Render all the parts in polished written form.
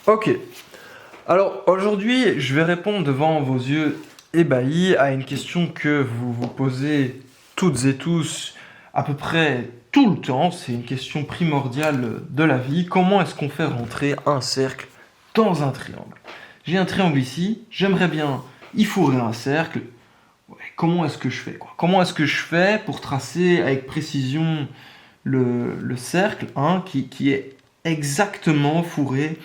Ok, alors aujourd'hui je vais répondre devant vos yeux ébahis à une question que vous vous posez toutes et tous à peu près tout le temps. C'est une question primordiale de la vie. Comment est-ce qu'on fait rentrer un cercle dans un triangle? J'ai un triangle ici, j'aimerais bien y fourrer un cercle. Ouais, comment est-ce que je fais quoi? Comment est-ce que je fais pour tracer avec précision le cercle qui est exactement fourré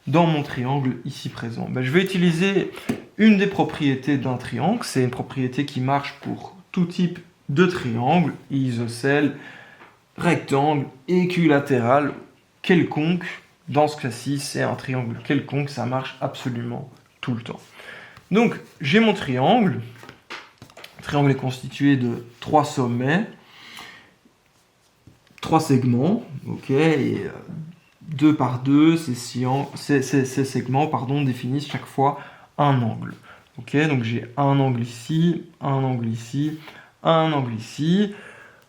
dans mon triangle ici présent? Je vais utiliser une des propriétés d'un triangle. C'est une propriété qui marche pour tout type de triangle, isocèle, rectangle, équilatéral, quelconque. Dans ce cas-ci, c'est un triangle quelconque, ça marche absolument tout le temps. Donc, j'ai mon triangle. Le triangle est constitué de 3 sommets, 3 segments, ok, et 2 par 2, ces segments définissent chaque fois un angle. Ok, donc j'ai un angle ici, un angle ici, un angle ici.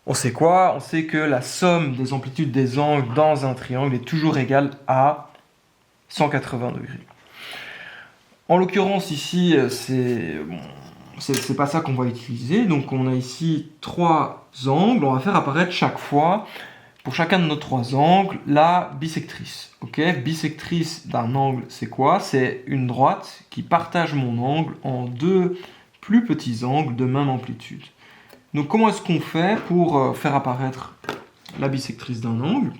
On sait quoi? On sait que la somme des amplitudes des angles dans un triangle est toujours égale à 180 degrés. En l'occurrence ici, c'est pas ça qu'on va utiliser. Donc on a ici 3 angles. On va faire apparaître chaque fois, pour chacun de nos 3 angles, la bisectrice. Ok, bisectrice d'un angle, c'est quoi? C'est une droite qui partage mon angle en 2 plus petits angles de même amplitude. Donc comment est-ce qu'on fait pour faire apparaître la bisectrice d'un angle?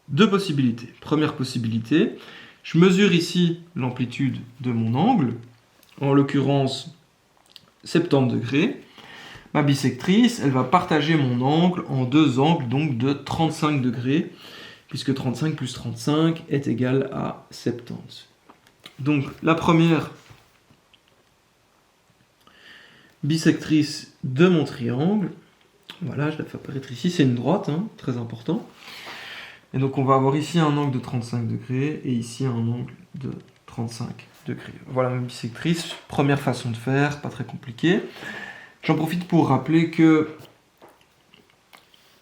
2 possibilités. Première possibilité, je mesure ici l'amplitude de mon angle, en l'occurrence 70 degrés. Ma bisectrice, elle va partager mon angle en 2 angles, donc de 35 degrés, puisque 35 plus 35 est égal à 70. Donc la première bisectrice de mon triangle, voilà, je la fais apparaître ici, c'est une droite, très important. Et donc on va avoir ici un angle de 35 degrés et ici un angle de 35 degrés. Voilà ma bisectrice, première façon de faire, pas très compliqué. J'en profite pour rappeler que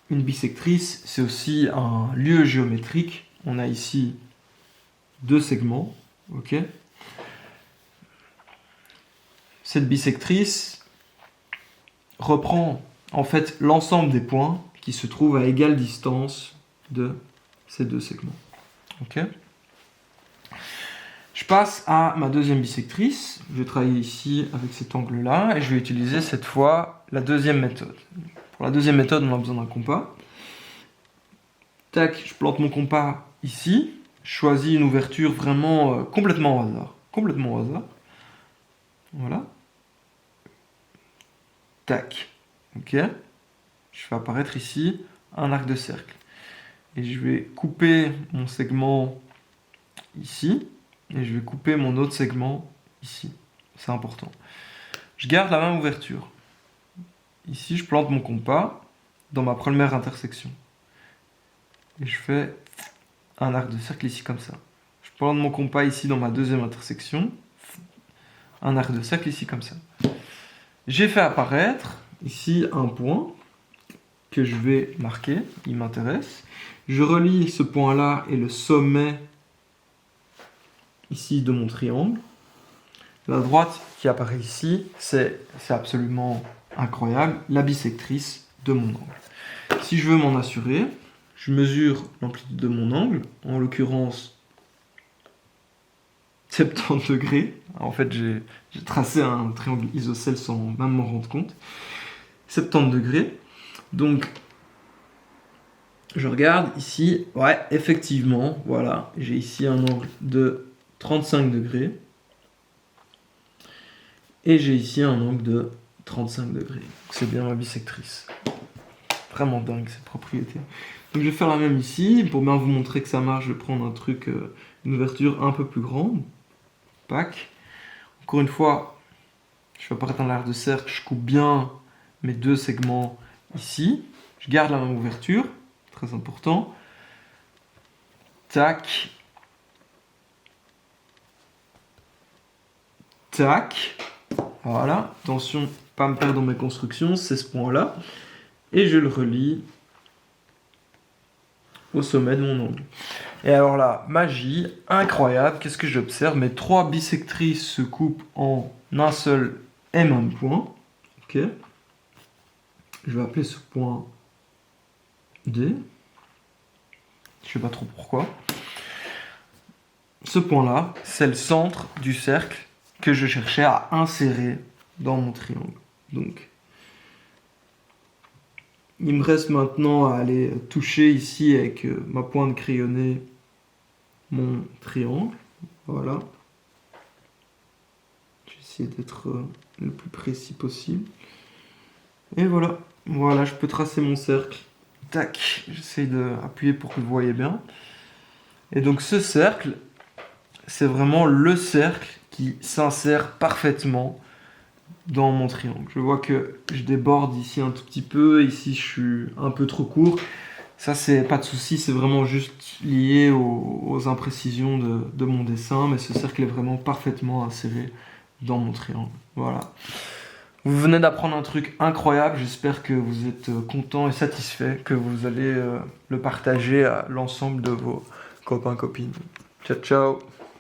une bisectrice, c'est aussi un lieu géométrique. On a ici 2 segments, ok. Cette bisectrice reprend en fait l'ensemble des points qui se trouvent à égale distance de ces 2 segments, ok. Je passe à ma deuxième bisectrice. Je vais travailler ici avec cet angle-là et je vais utiliser cette fois la deuxième méthode. Pour la deuxième méthode, on a besoin d'un compas. Tac, je plante mon compas ici. Je choisis une ouverture vraiment complètement au hasard. Complètement au hasard. Voilà. Tac. Ok. Je fais apparaître ici un arc de cercle. Et je vais couper mon segment ici. Et je vais couper mon autre segment ici. C'est important. Je garde la même ouverture. Ici, je plante mon compas dans ma première intersection. Et je fais un arc de cercle ici comme ça. Je plante mon compas ici dans ma deuxième intersection. Un arc de cercle ici comme ça. J'ai fait apparaître ici un point que je vais marquer. Il m'intéresse. Je relie ce point-là et le sommet ici de mon triangle. La droite qui apparaît ici, c'est absolument incroyable, la bisectrice de mon angle. Si je veux m'en assurer, je mesure l'amplitude de mon angle, en l'occurrence 70 degrés. En fait, j'ai tracé un triangle isocèle sans même m'en rendre compte. 70 degrés. Donc, je regarde ici, ouais, effectivement, voilà, j'ai ici un angle de 35 degrés. Et j'ai ici un angle de 35 degrés. C'est bien ma bisectrice. Vraiment dingue cette propriété. Donc je vais faire la même ici. Pour bien vous montrer que ça marche, je vais prendre un truc, une ouverture un peu plus grande. Pac. Encore une fois, je fais apparaître un arc de cercle. Je coupe bien mes 2 segments ici. Je garde la même ouverture. Très important. Tac. Tac. Voilà, attention, pas me perdre dans mes constructions, c'est ce point-là. Et je le relie au sommet de mon ongle. Et alors là, magie, incroyable, qu'est-ce que j'observe? Mes 3 bissectrices se coupent en un seul et même point. Ok. Je vais appeler ce point D. Je sais pas trop pourquoi. Ce point-là, c'est le centre du cercle que je cherchais à insérer dans mon triangle. Donc, il me reste maintenant à aller toucher ici avec ma pointe crayonnée mon triangle. Voilà. Je vais essayer d'être le plus précis possible. Et voilà. Voilà, je peux tracer mon cercle. Tac. J'essaie d'appuyer pour que vous voyez bien. Et donc ce cercle, c'est vraiment le cercle qui s'insère parfaitement dans mon triangle. Je vois que je déborde ici un tout petit peu, ici je suis un peu trop court. Ça, c'est pas de souci, c'est vraiment juste lié aux imprécisions de mon dessin, mais ce cercle est vraiment parfaitement inséré dans mon triangle. Voilà. Vous venez d'apprendre un truc incroyable, j'espère que vous êtes content et satisfait, que vous allez le partager à l'ensemble de vos copains, copines. Ciao, ciao!